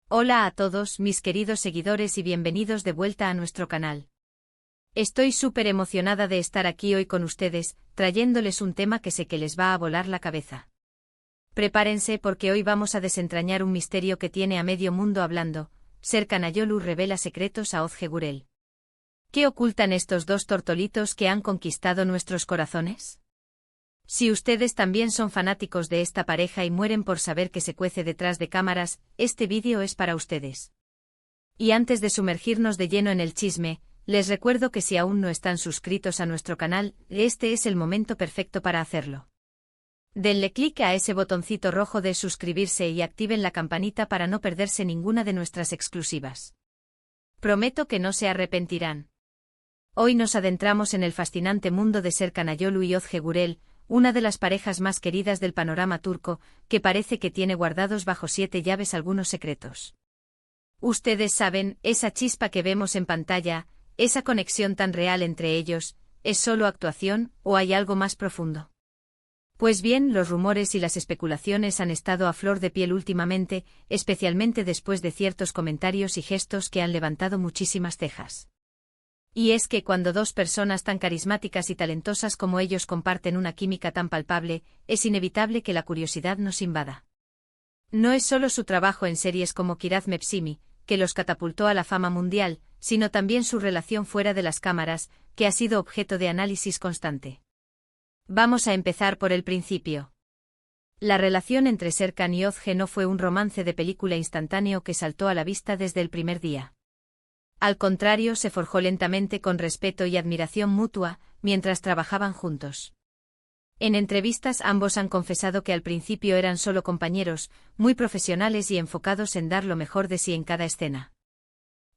Hola a todos mis queridos seguidores y bienvenidos de vuelta a nuestro canal. Estoy súper emocionada de estar aquí hoy con ustedes, trayéndoles un tema que sé que les va a volar la cabeza. Prepárense porque hoy vamos a desentrañar un misterio que tiene a medio mundo hablando. Serkan Ayolu revela secretos a Ozge Gürel. ¿Qué ocultan estos dos tortolitos que han conquistado nuestros corazones? Si ustedes también son fanáticos de esta pareja y mueren por saber qué se cuece detrás de cámaras, este vídeo es para ustedes. Y antes de sumergirnos de lleno en el chisme, les recuerdo que si aún no están suscritos a nuestro canal, este es el momento perfecto para hacerlo. Denle clic a ese botoncito rojo de suscribirse y activen la campanita para no perderse ninguna de nuestras exclusivas. Prometo que no se arrepentirán. Hoy nos adentramos en el fascinante mundo de Serkan Ayolu y Ozge Gürel, una de las parejas más queridas del panorama turco, que parece que tiene guardados bajo 7 llaves algunos secretos. Ustedes saben, esa chispa que vemos en pantalla, esa conexión tan real entre ellos, ¿es solo actuación o hay algo más profundo? Pues bien, los rumores y las especulaciones han estado a flor de piel últimamente, especialmente después de ciertos comentarios y gestos que han levantado muchísimas cejas. Y es que cuando dos personas tan carismáticas y talentosas como ellos comparten una química tan palpable, es inevitable que la curiosidad nos invada. No es solo su trabajo en series como Kiraz Mevsimi, que los catapultó a la fama mundial, sino también su relación fuera de las cámaras, que ha sido objeto de análisis constante. Vamos a empezar por el principio. La relación entre Serkan y Ozge no fue un romance de película instantáneo que saltó a la vista desde el primer día. Al contrario, se forjó lentamente con respeto y admiración mutua, mientras trabajaban juntos. En entrevistas ambos han confesado que al principio eran solo compañeros, muy profesionales y enfocados en dar lo mejor de sí en cada escena.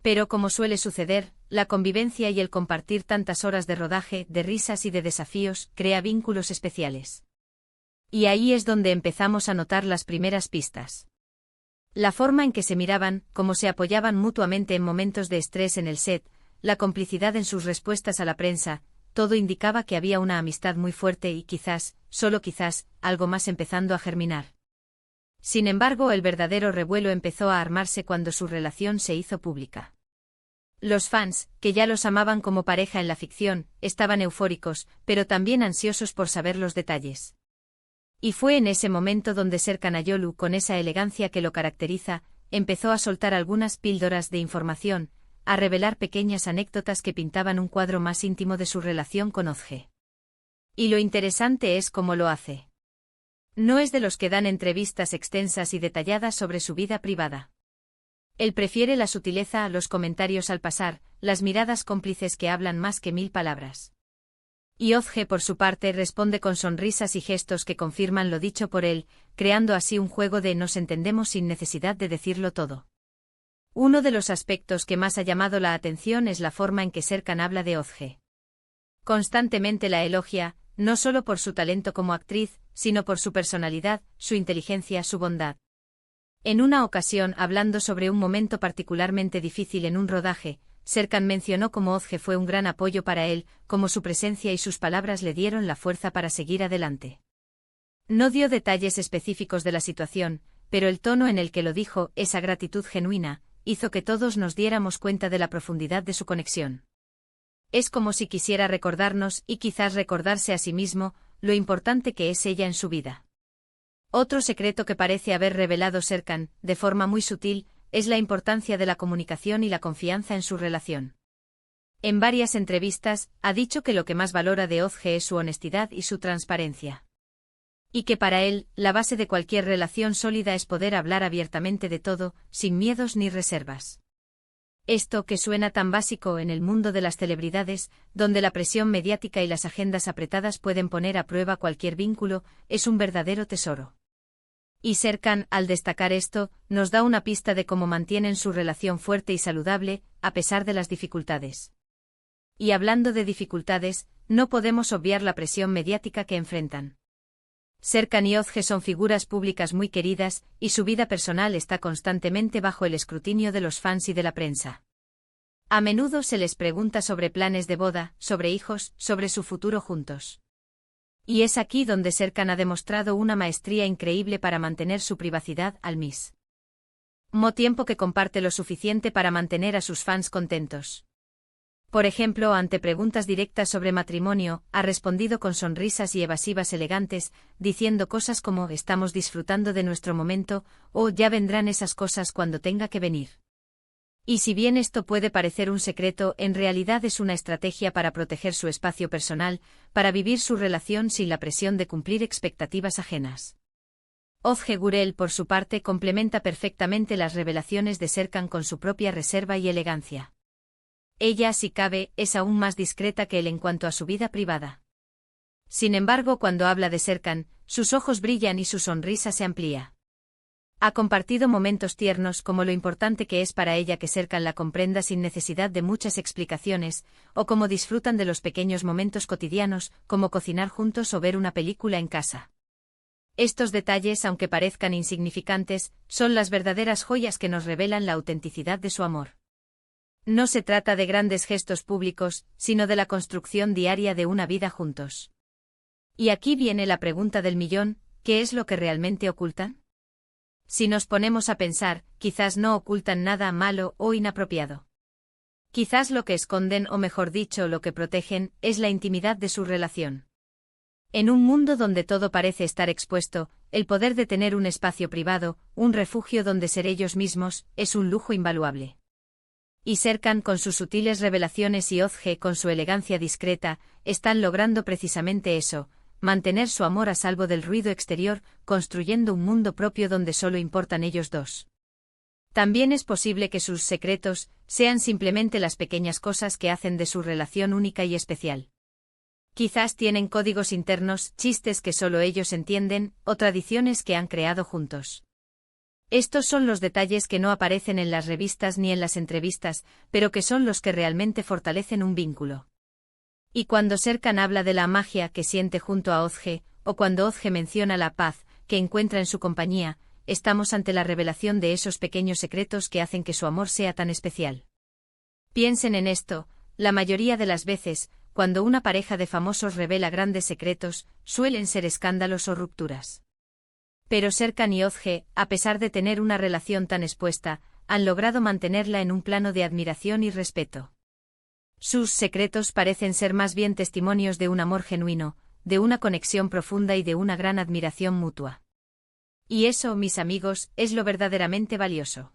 Pero como suele suceder, la convivencia y el compartir tantas horas de rodaje, de risas y de desafíos, crea vínculos especiales. Y ahí es donde empezamos a notar las primeras pistas. La forma en que se miraban, cómo se apoyaban mutuamente en momentos de estrés en el set, la complicidad en sus respuestas a la prensa, todo indicaba que había una amistad muy fuerte y quizás, solo quizás, algo más empezando a germinar. Sin embargo, el verdadero revuelo empezó a armarse cuando su relación se hizo pública. Los fans, que ya los amaban como pareja en la ficción, estaban eufóricos, pero también ansiosos por saber los detalles. Y fue en ese momento donde Serkan Ayolu, con esa elegancia que lo caracteriza, empezó a soltar algunas píldoras de información, a revelar pequeñas anécdotas que pintaban un cuadro más íntimo de su relación con Ozge. Y lo interesante es cómo lo hace. No es de los que dan entrevistas extensas y detalladas sobre su vida privada. Él prefiere la sutileza, los comentarios al pasar, las miradas cómplices que hablan más que 1000 palabras. Y Ozge por su parte responde con sonrisas y gestos que confirman lo dicho por él, creando así un juego de nos entendemos sin necesidad de decirlo todo. Uno de los aspectos que más ha llamado la atención es la forma en que Serkan habla de Ozge. Constantemente la elogia, no solo por su talento como actriz, sino por su personalidad, su inteligencia, su bondad. En una ocasión, hablando sobre un momento particularmente difícil en un rodaje, Serkan mencionó cómo Ozge fue un gran apoyo para él, cómo su presencia y sus palabras le dieron la fuerza para seguir adelante. No dio detalles específicos de la situación, pero el tono en el que lo dijo, esa gratitud genuina, hizo que todos nos diéramos cuenta de la profundidad de su conexión. Es como si quisiera recordarnos, y quizás recordarse a sí mismo, lo importante que es ella en su vida. Otro secreto que parece haber revelado Serkan, de forma muy sutil, es la importancia de la comunicación y la confianza en su relación. En varias entrevistas, ha dicho que lo que más valora de Ozge es su honestidad y su transparencia. Y que para él, la base de cualquier relación sólida es poder hablar abiertamente de todo, sin miedos ni reservas. Esto que suena tan básico en el mundo de las celebridades, donde la presión mediática y las agendas apretadas pueden poner a prueba cualquier vínculo, es un verdadero tesoro. Y Serkan, al destacar esto, nos da una pista de cómo mantienen su relación fuerte y saludable, a pesar de las dificultades. Y hablando de dificultades, no podemos obviar la presión mediática que enfrentan. Serkan y Ozge son figuras públicas muy queridas, y su vida personal está constantemente bajo el escrutinio de los fans y de la prensa. A menudo se les pregunta sobre planes de boda, sobre hijos, sobre su futuro juntos. Y es aquí donde Serkan ha demostrado una maestría increíble para mantener su privacidad al mis. Tiempo que comparte lo suficiente para mantener a sus fans contentos. Por ejemplo, ante preguntas directas sobre matrimonio, ha respondido con sonrisas y evasivas elegantes, diciendo cosas como «estamos disfrutando de nuestro momento» o «ya vendrán esas cosas cuando tenga que venir». Y si bien esto puede parecer un secreto, en realidad es una estrategia para proteger su espacio personal, para vivir su relación sin la presión de cumplir expectativas ajenas. Ozge Gurel, por su parte, complementa perfectamente las revelaciones de Serkan con su propia reserva y elegancia. Ella, si cabe, es aún más discreta que él en cuanto a su vida privada. Sin embargo, cuando habla de Serkan, sus ojos brillan y su sonrisa se amplía. Ha compartido momentos tiernos como lo importante que es para ella que Serkan la comprenda sin necesidad de muchas explicaciones, o cómo disfrutan de los pequeños momentos cotidianos, como cocinar juntos o ver una película en casa. Estos detalles, aunque parezcan insignificantes, son las verdaderas joyas que nos revelan la autenticidad de su amor. No se trata de grandes gestos públicos, sino de la construcción diaria de una vida juntos. Y aquí viene la pregunta del millón, ¿qué es lo que realmente ocultan? Si nos ponemos a pensar, quizás no ocultan nada malo o inapropiado. Quizás lo que esconden, o mejor dicho, lo que protegen, es la intimidad de su relación. En un mundo donde todo parece estar expuesto, el poder de tener un espacio privado, un refugio donde ser ellos mismos, es un lujo invaluable. Y Serkan, con sus sutiles revelaciones, y Ozge, con su elegancia discreta, están logrando precisamente eso: mantener su amor a salvo del ruido exterior, construyendo un mundo propio donde solo importan ellos dos. También es posible que sus secretos sean simplemente las pequeñas cosas que hacen de su relación única y especial. Quizás tienen códigos internos, chistes que solo ellos entienden, o tradiciones que han creado juntos. Estos son los detalles que no aparecen en las revistas ni en las entrevistas, pero que son los que realmente fortalecen un vínculo. Y cuando Serkan habla de la magia que siente junto a Ozge, o cuando Ozge menciona la paz que encuentra en su compañía, estamos ante la revelación de esos pequeños secretos que hacen que su amor sea tan especial. Piensen en esto: la mayoría de las veces, cuando una pareja de famosos revela grandes secretos, suelen ser escándalos o rupturas. Pero Serkan y Ozge, a pesar de tener una relación tan expuesta, han logrado mantenerla en un plano de admiración y respeto. Sus secretos parecen ser más bien testimonios de un amor genuino, de una conexión profunda y de una gran admiración mutua. Y eso, mis amigos, es lo verdaderamente valioso.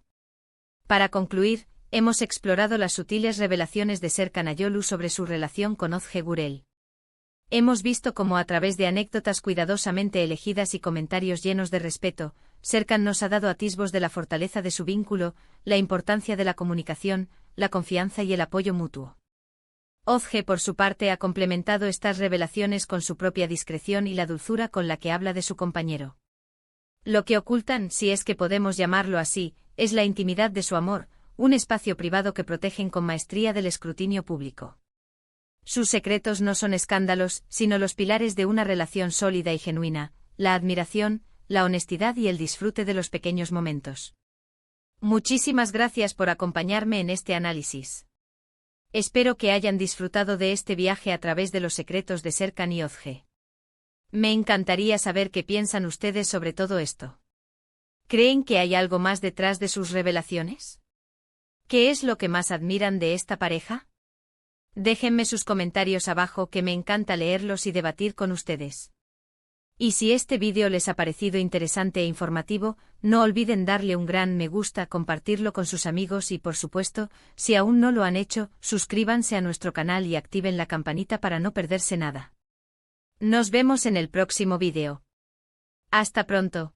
Para concluir, hemos explorado las sutiles revelaciones de Serkan Ayolu sobre su relación con Ozge Gurel. Hemos visto cómo, a través de anécdotas cuidadosamente elegidas y comentarios llenos de respeto, Serkan nos ha dado atisbos de la fortaleza de su vínculo, la importancia de la comunicación, la confianza y el apoyo mutuo. Ozge, por su parte, ha complementado estas revelaciones con su propia discreción y la dulzura con la que habla de su compañero. Lo que ocultan, si es que podemos llamarlo así, es la intimidad de su amor, un espacio privado que protegen con maestría del escrutinio público. Sus secretos no son escándalos, sino los pilares de una relación sólida y genuina: la admiración, la honestidad y el disfrute de los pequeños momentos. Muchísimas gracias por acompañarme en este análisis. Espero que hayan disfrutado de este viaje a través de los secretos de Serkan y Ozge. Me encantaría saber qué piensan ustedes sobre todo esto. ¿Creen que hay algo más detrás de sus revelaciones? ¿Qué es lo que más admiran de esta pareja? Déjenme sus comentarios abajo, que me encanta leerlos y debatir con ustedes. Y si este vídeo les ha parecido interesante e informativo, no olviden darle un gran me gusta, compartirlo con sus amigos y, por supuesto, si aún no lo han hecho, suscríbanse a nuestro canal y activen la campanita para no perderse nada. Nos vemos en el próximo vídeo. Hasta pronto.